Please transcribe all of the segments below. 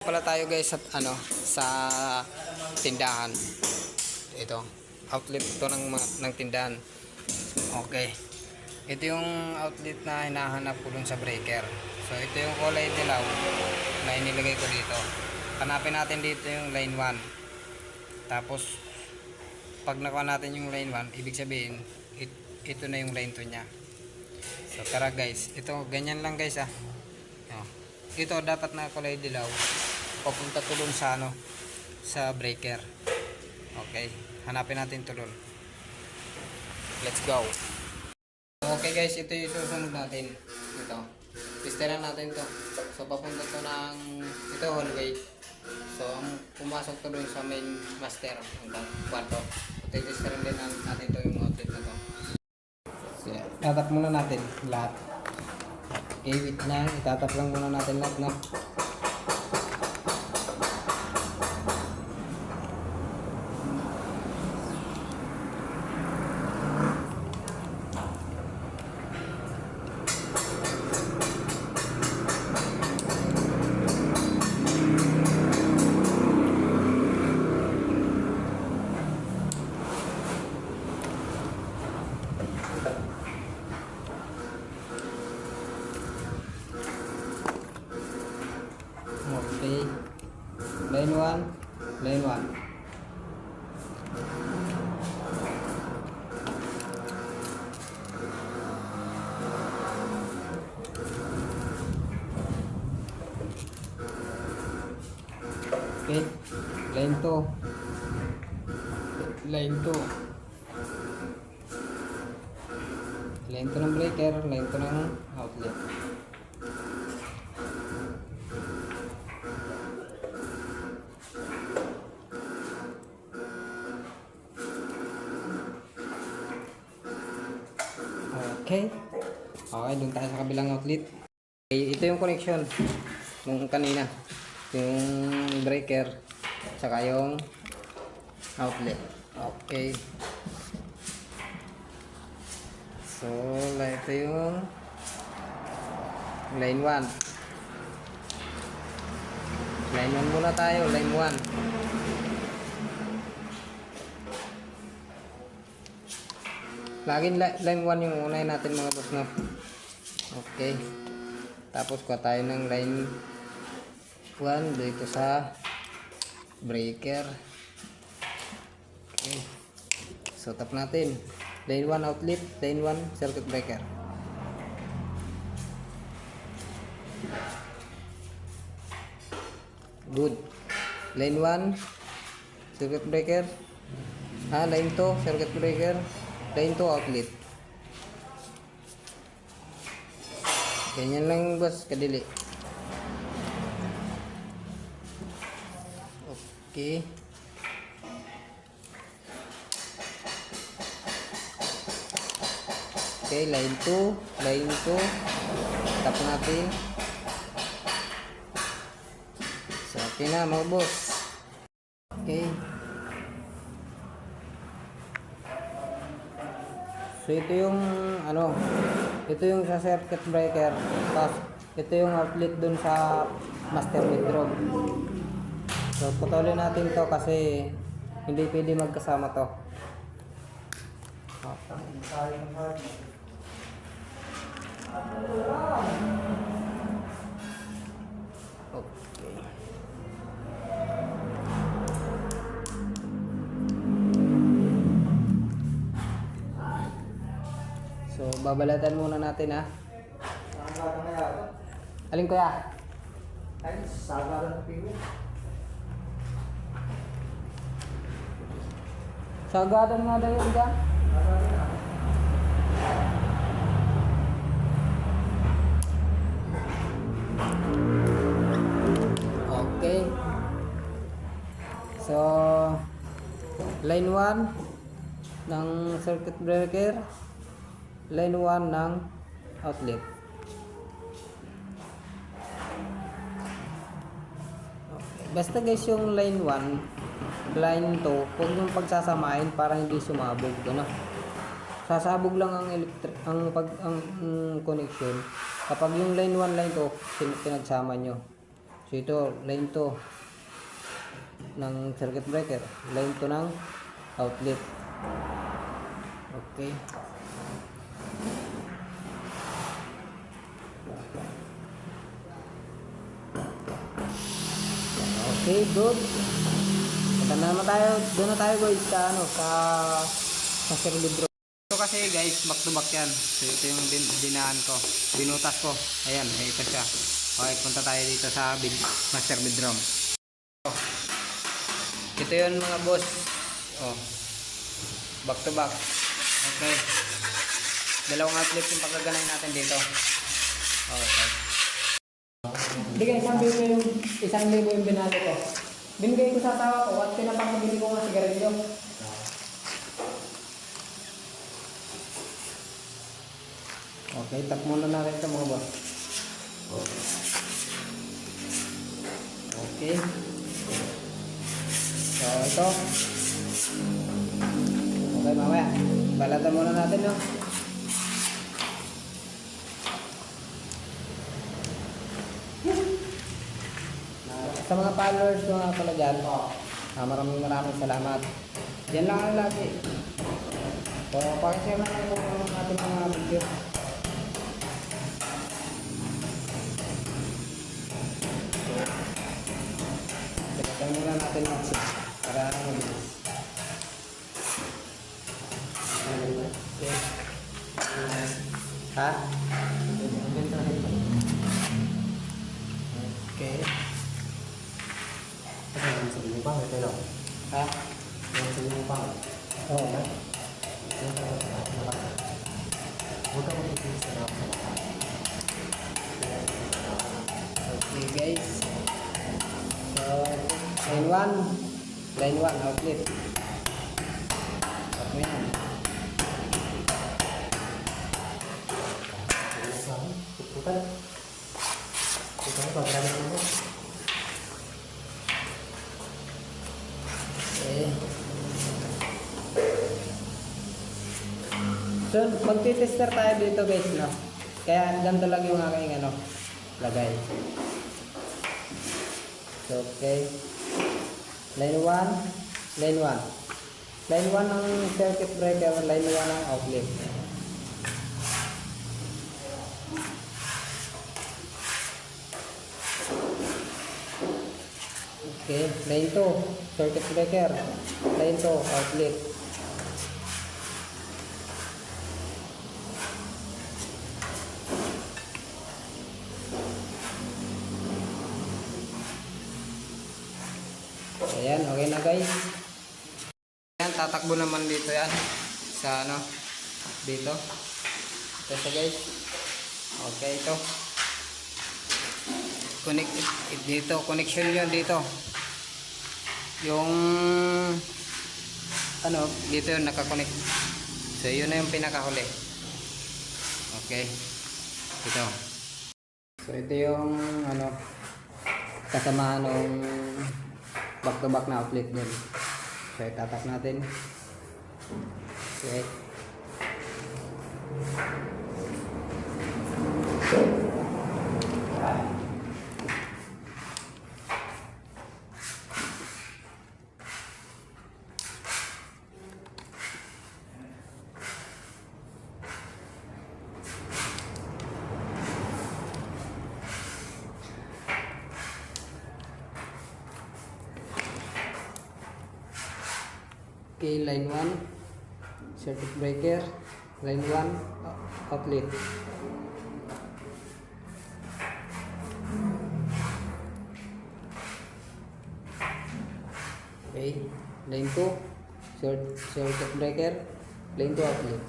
Pala tayo guys sa sa tindahan. Ito, outlet ito ng tindahan. Okay. Ito yung outlet na hinahanap ko dun sa breaker. So ito yung kulay dilaw na inilagay ko dito. Hanapin natin dito yung line 1. Tapos pag nakuha natin yung line 1, ibig sabihin ito na yung line 2 niya. So tara guys, ito ganyan lang guys ah. Ito dapat na kulay dilaw papunta tulon sa sa breaker. Okay, hanapin natin tulon. Let's go. Okay guys, ito yung susunod natin. Ito, testeran natin to. So papunta to ng ito hallway. So ang pumasok to doon sa main master ng kwarto. So testeran din natin to yung outlet na to. So tatap muna natin lahat. Okay, wait lang, itatap lang muna natin lahat, no? Okay, line 1, line 1. Okay, line 2, line 2, line 2 ng breaker, line 2 ng outlet. Okay. Okay, doon tayo sa kabilang outlet. Okay, ito yung connection nung kanina. Yung breaker saka yung outlet. Okay. So, ito yung line 1. Line 1 muna tayo, line 1. Laging line 1 yung unahin natin mga boss, no? Okay. Tapos kuha tayo ng line 1 dito sa breaker. Okay. So tap natin. Line 1 outlet, line 1 circuit breaker. Good. Line 1 circuit breaker. Line 2 circuit breaker. Line 2 outlet. Ganyan lang boss, kadili. Okay. Okay, line 2, line 2. Tap natin. So, okay na mga boss. Okay. So ito yung ito yung sa circuit breaker, tapos ito yung outlet dun sa master bedroom. So putulin natin to kasi hindi pwede magkasama to. Okay. So, babalatan muna natin ha. Alin kuya? Ay, sagaran ng pigo. Sagadan nga daw yung dyan. Okay. So, line 1 ng circuit breaker. Line 1 ng outlet. Okay. Basta guys yung line 1, line 2, huwag yung pagsasamahin para hindi sumabog, ano? Sasabog lang ang connection kapag yung line 1, line 2 pinagsama nyo. So ito, line 2 ng circuit breaker. Line 2 ng outlet. Okay. Okay, good. Punta na naman tayo. Doon na tayo guys sa ano, sa servidro. Ito kasi guys, back to back yan. So ito yung dinaan ko. Binutas ko. Ayan, ito siya. Okay, punta tayo dito sa master bedroom. Ito yun mga boss. Oh. Back to back. Okay. Dalawang outlet yung pagkaganay natin dito. Okay. Bigay, sabi ko yung 1,000 yung binalo ko. Binigay ko sa asawa ko at pinapakabili ko nga sigarilyo. Okay, tap muna natin ito mga boss. Okay. So, ito. Okay, mamaya. Balatan muna natin, no? Sa mga followers mga pala dyan, maraming salamat. Yan lang ang lagi. So, pakishare na lang yung ating mga video. Bilatan muna natin yung para mabilis. Okay. Ha? Okay. Sa inyo pa, ito lang. Ha? Sa inyo pa. Oo. Huwag ka mag-itis na ako. Okay guys. So, line 1 outlet. At yan. Puputan. Puputan, pagkakas mo. Okay. So, magti-tester tayo dito guys, no? Kaya ganito lang yung aking ano, lagay. So, okay. Line 1. Line 1 ng circuit breaker, line 1 ng outlet. Okay, line 2, circuit breaker, line 2, outlet. Ayan, okay na guys. Ayan, tatakbo naman dito yan. Sa ano, dito. Ito siya guys. Okay, ito. Connect dito, connection yun dito. Yung ano, dito yun nakakonect. So, yun na yung pinakahuli. Okay. Ito. So, ito yung ano, kasamahan ng back to back na outlet din. So, itatak natin. Okay. Okay, line 1 circuit breaker, line 1 outlet. Okay, line 2 circuit breaker, line 2 outlet.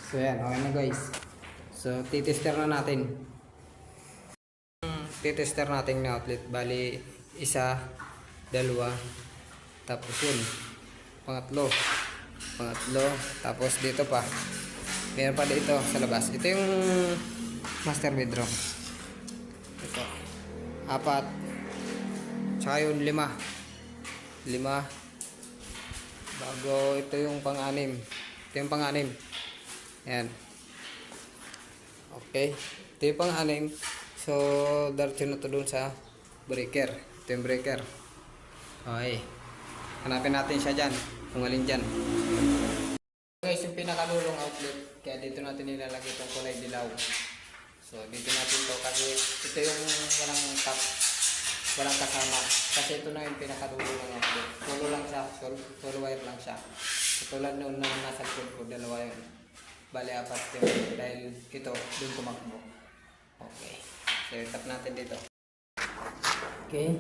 So yan, okay na guys. So titester na natin. Titester natin yung outlet. Bali, isa, dalawa, tapos yun. Pangatlo, tapos dito pa. Meron pa dito sa labas. Ito yung master bedroom. Ito. 4. Tsaka yung 5. 5. Bago ito yung pang-anim. Ito yung pang-anim. Ayan. Okay. Ito yung pang-anim. So, diretso na to dun sa breaker. Ito yung breaker. Okay. Hanapin natin siya dyan. Kung alin dyan. Guys, yung pinakalulong outlet. Kaya dito natin nilalagay itong kulay dilaw. So, dito natin to kasi ito yung walang top. Walang kasama. Kasi ito na yung pinakalulong ng outlet. Solo lang siya. Solo wire lang siya. Katulad noon na nasa likod ko, dalawa yun. Bali, apat yun. Dahil ito, dun tumakbo. Okay. So, tap natin dito. Okay.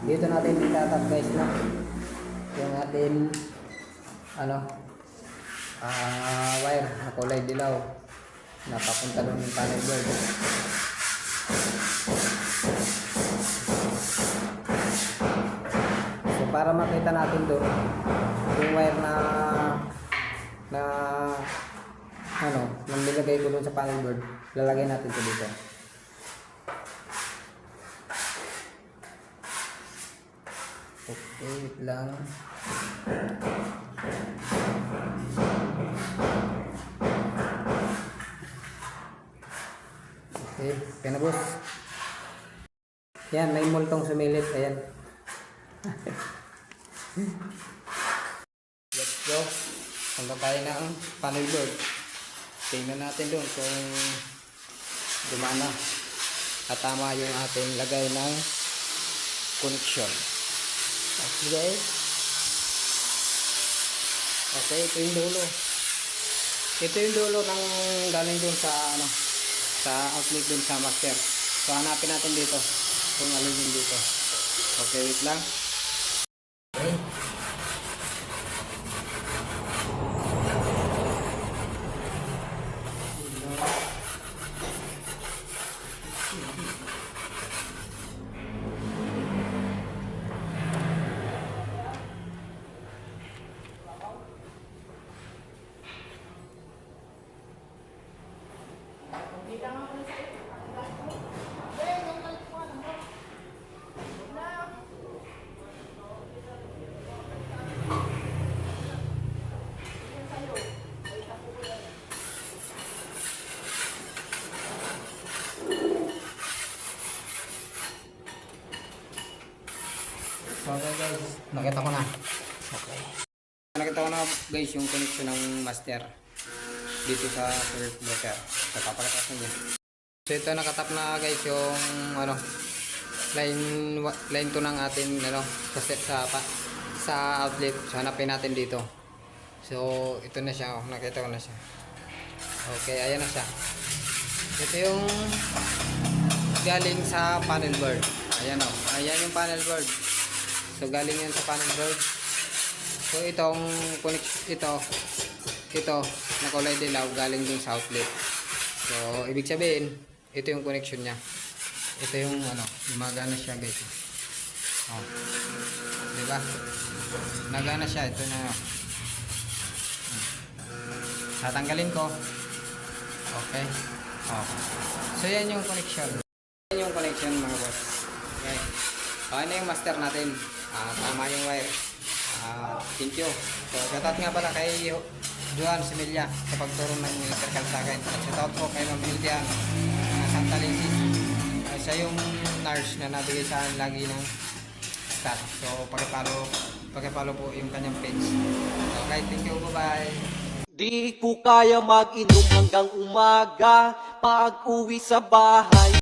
Dito natin itatap guys na yung ating wire na kulay dilaw na papunta doon yung panel board. So para makita natin doon yung wire na nang nilagay ko doon sa panel board, lalagay natin ito dito. Okay, wait lang. Okay, kaya na boss. Yan, may multong sumilip. Ayan. Let's go. Punta tayo ng panel board. Tingnan natin doon kung gumana at tama yung ating lagay ng connection. Okay guys. Okay, ito yung dulo. Ito yung dulo ng galing dun sa sa outlet dun sa master. So hanapin natin dito kung alin yung dito. Okay, wait lang. Okay. Okay guys, nakita ko na. Okay. Nakita ko na guys yung connection ng master dito sa circuit breaker. So papakita ko niya. So ito nakatap na guys yung line 2 ng ating sa outlet. So hanapin natin dito. So ito na siya, nakita ko na siya. Okay, ayan na siya. Ito yung galing sa panel board. Ayan ayan yung panel board. So galing yan sa panel board. So itong ito na kulay dilaw galing dun sa outlet. So ibig sabihin, ito yung connection niya. Ito yung gumagana siya guys. Oh. 'Di ba? Nagana siya ito na. Tatanggalin ko. Okay. Oh. So yan yung connection. Yan yung connection mga boss. Okay. Ano yung master natin? Tama yung wire. Thank you. So, shoutout nga pala kay Juan Similia sa pagturo ng electrical sa akin. At shoutout po kay Ma'am Hildian Santa Lisis. Siya yung nurse na nabigay sa akin lagi ng stat. So, pakipalo po yung kanyang page. Okay, thank you. Bye-bye. Di ko kaya mag-inom hanggang umaga. Pag uwi sa bahay